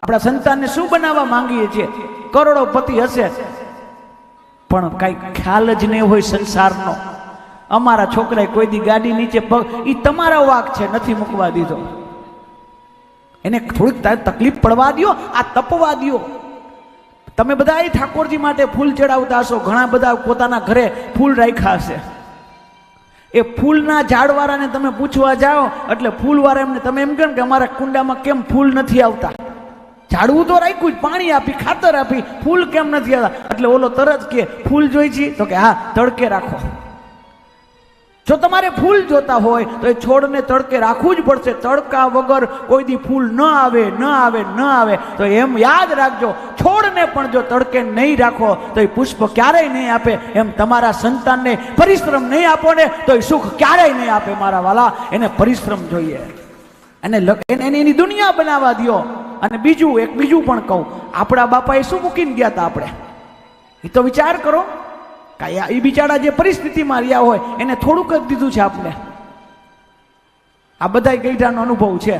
આપણા સંતાનને શું બનાવવા માંગીએ છીએ? કરોડોપતિ હશે પણ કઈ ખ્યાલ જ નહીં હોય સંસારનો. અમારા છોકરાએ કોઈ દી ગાડી નીચે પગ, એ તમારા વાક છે, નથી મૂકવા દીધો. એને થોડીક તકલીફ પડવા દો, આ તપવા દો. તમે બધા ઠાકોરજી માટે ફૂલ ચડાવતા હશો, ઘણા બધા પોતાના ઘરે ફૂલ રાખ્યા હશે. એ ફૂલના ઝાડવાળાને તમે પૂછવા જાઓ એટલે ફૂલવાળા એમને તમે એમ કહો કે અમારા કુંડામાં કેમ ફૂલ નથી આવતા? ઝાડવું તો રાખ્યું, પાણી આપી, ખાતર આપી, ફૂલ કેમ નથી આવતા? એટલે ઓલો તરત કે ફૂલ જોઈ છે તો કે હા, તડકે રાખો. જો તમારે ફૂલ જોતા હોય તો એ છોડને તડકે રાખવું જ પડશે. તડકા વગર કોઈ દી ફૂલ ન આવે, ન આવે, ન આવે. તો એમ યાદ રાખજો, છોડને પણ જો તડકે નહીં રાખો તો એ પુષ્પ ક્યારેય નહીં આપે. એમ તમારા સંતાનને પરિશ્રમ નહીં આપો ને તો એ સુખ ક્યારેય નહીં આપે. મારા વાલા, એને પરિશ્રમ જોઈએ, એને એની દુનિયા બનાવવા દો. અને બીજું પણ કહું, આપણા બાપાએ શું મૂકીને ગયા હતા? આપણે એ તો વિચાર કરો. એ બિચારા જે પરિસ્થિતિમાં રહ્યા હોય એને થોડુંક જ દીધું છે આપને. આ બધા ગઈઢાનો અનુભવ છે,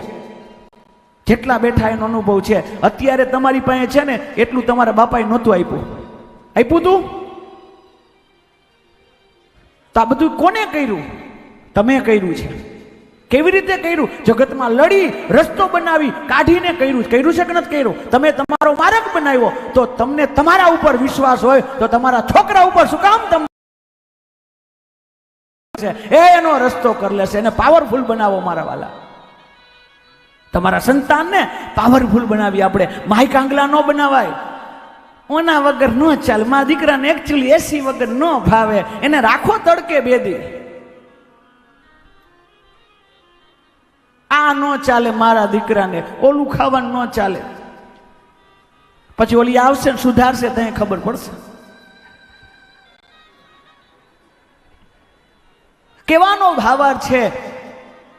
જેટલા બેઠા એનો અનુભવ છે. અત્યારે તમારી પાસે છે ને એટલું તમારા બાપાએ નહોતું આપ્યું. આપ્યું તું? તો આ બધું કોને કર્યું? તમે કર્યું છે. કેવી રીતે કર્યું? જગતમાં લડી, રસ્તો બનાવી, કાઢીને કર્યું છે કે નથી કર્યું? તમે તમારો માર્ગ બનાવ્યો તો તમને તમારા ઉપર વિશ્વાસ હોય તો તમારા છોકરા ઉપર શું કામ તમને એનો રસ્તો કરી લેશે. એને પાવરફુલ બનાવો મારા વાલા. તમારા સંતાનને પાવરફુલ બનાવી. આપણે માઈ કાંગલા ન બનાવાય. ઓના વગર ન ચાલે. મારા દીકરાને એકચ્યુઅલી એસી વગર ન ભાવે. એને રાખો તડકે 2 દી. આ ન ચાલે મારા દીકરાને, ઓલું ખાવાનું ન ચાલે. પછી ઓલી આવશે ને સુધારશે તો ખબર પડશે. કેવાનો ભાવાર છે?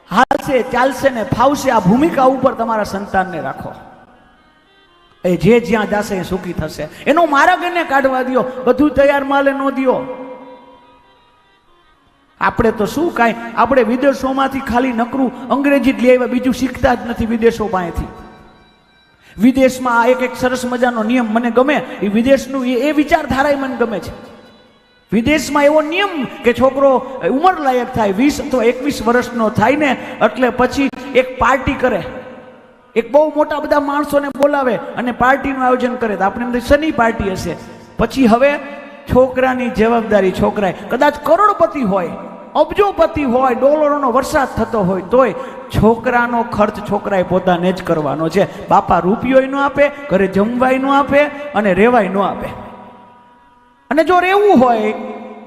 હાલશે, ચાલશે ને ફાવશે, આ ભૂમિકા ઉપર તમારા સંતાનને રાખો. એ જે જ્યાં જશે એ સુખી થશે. એનો માર્ગ એને કાઢવા દો. બધું તૈયાર માલે ન દો. આપણે તો શું કાંઈ, આપણે વિદેશોમાંથી ખાલી નકરું અંગ્રેજી જ લઈ આવ્યા, બીજું શીખતા જ નથી વિદેશો પાસેથી. વિદેશમાં એક સરસ મજાનો નિયમ મને ગમે. એ વિદેશનું એ વિચારધારા મને ગમે છે. વિદેશમાં એવો નિયમ કે છોકરો ઉંમર લાયક થાય, 20 અથવા 21 વર્ષનો થાય ને એટલે પછી એક પાર્ટી કરે. એક બહુ મોટા બધા માણસોને બોલાવે અને પાર્ટીનું આયોજન કરે. તો આપણે એમ શની પાર્ટી હશે? પછી હવે છોકરાની જવાબદારી, છોકરાએ કદાચ કરોડપતિ હોય, અબજોપતિ હોય, ડોલરોનો વરસાદ થતો હોય, તોય છોકરાનો ખર્ચ છોકરાએ પોતાને જ કરવાનો છે. બાપા રૂપિયો ન આપે, ઘરે જમવાય ન આપે અને રહેવાય ન આપે. અને જો રહેવું હોય,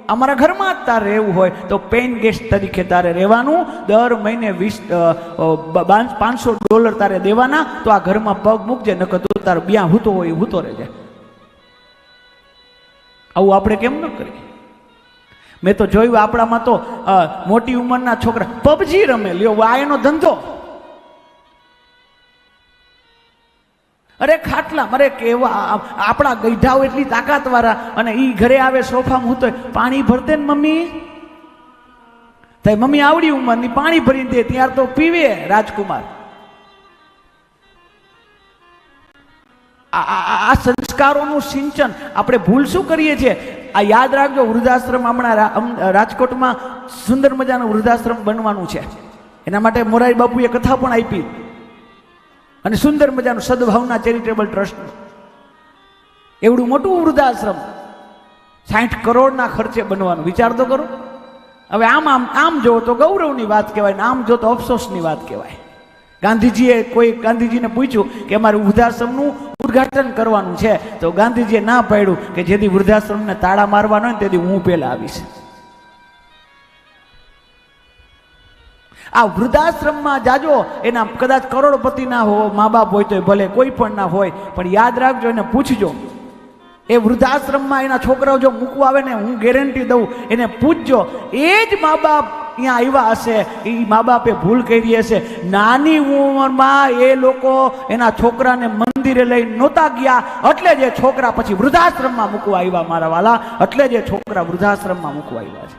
અમારા ઘરમાં જ તારે રહેવું હોય તો પેઇન ગેસ્ટ તરીકે તારે રહેવાનું. દર મહિને $500 તારે દેવાના. તો આ ઘરમાં પગ મૂકજે, નકર તું તારે ત્યાં હૂતો હોય હૂતો રહેજે. આવું આપણે કેમ ન કરીએ? મેં તો જોયું આપણામાં તો મોટી ઉંમરના છોકરા પબજી રમે. લ્યો, આ એનો ધંધો. અરે ખાટલા, અરે કેવા આપણા ગઈઢાઓ એટલી તાકાતવાળા, અને ઈ ઘરે આવે સોફામાં હું તો પાણી ભરતે ને મમ્મી. તો મમ્મી આવડી ઉંમરની પાણી ભરી દે, ત્યાર તો પીવે રાજકુમાર. આ સંસ્કારોનું સિંચન આપણે ભૂલ શું કરીએ છીએ? આ યાદ રાખજો, વૃદ્ધાશ્રમ હમણાં રાજકોટમાં સુંદર મજાનું વૃદ્ધાશ્રમ બનવાનું છે. એના માટે મોરારી બાપુએ કથા પણ આપી. અને સુંદર મજાનું સદભાવના ચેરિટેબલ ટ્રસ્ટ, એવડું મોટું વૃદ્ધાશ્રમ 60 કરોડના ખર્ચે બનવાનું. વિચાર તો કરો. હવે આમ જો તો ગૌરવની વાત કહેવાય, ને આમ જો તો અફસોસની વાત કહેવાય. ગાંધીજીને પૂછ્યું કે અમારે વૃદ્ધાશ્રમનું ઉદ્ઘાટન કરવાનું છે, તો ગાંધીજીએ ના પાડ્યું કે જેથી વૃદ્ધાશ્રમને તાળા મારવાનો હોય ને તેથી હું પહેલા આવીશ. આ વૃદ્ધાશ્રમમાં જાજો, એના કદાચ કરોડપતિ ના હો, મા બાપ હોય તો ભલે, કોઈ પણ ના હોય, પણ યાદ રાખજો, એને પૂછજો. એ વૃદ્ધાશ્રમમાં એના છોકરાઓ જો મૂકવા આવે ને, હું ગેરંટી દઉં, એને પૂછજો. એ જ મા બાપ અહીંયા આવ્યા હશે, એ મા બાપે ભૂલ કરી હશે. નાની ઉંમરમાં એ લોકો એના છોકરાને મંદિરે લઈ નહોતા ગયા, એટલે જે છોકરા પછી વૃદ્ધાશ્રમમાં મૂકવા આવ્યા. મારા વાલા, એટલે જે છોકરા વૃદ્ધાશ્રમમાં મૂકવા આવ્યા છે.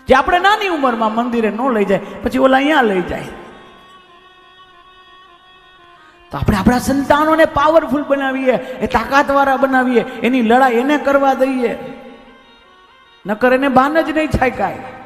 જે આપણે નાની ઉંમરમાં મંદિરે ન લઈ જાય, પછી ઓલા અહીંયા લઈ જાય. તો આપણે આપણા સંતાનોને પાવરફુલ બનાવીએ, એ તાકાતવાળા બનાવીએ, એની લડાઈ એને કરવા દઈએ, નકર એને બાન જ નહીં થાય કાંઈ.